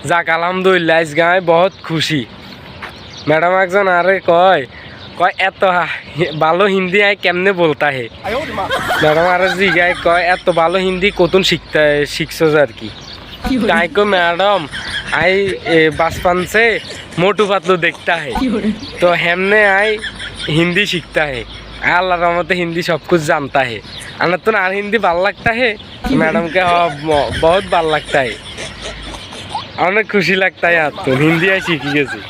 যাক আলহামদুলিল্লাহ আজ গায়ে বহুত খুশি। ম্যাডাম একজন আরে কয় কয় এত ভালো হিন্দি আয় কেমনে বলতা হে। ম্যাডাম আরে জিগায় কয় এত ভালো হিন্দি কতন শিখছো আর কি। काय को मैडम आई बचपन से मोटू पतलू देखता है तो हमने आई हिंदी सीखता है। अल्लाह रहमते हिंदी सब कुछ जानता है। अना तो ना हिंदी ভাল लगता है मैडम के बहुत ভাল लगता है। अनेक खुशी लगता है यार तो हिंदी आई सीखी गई।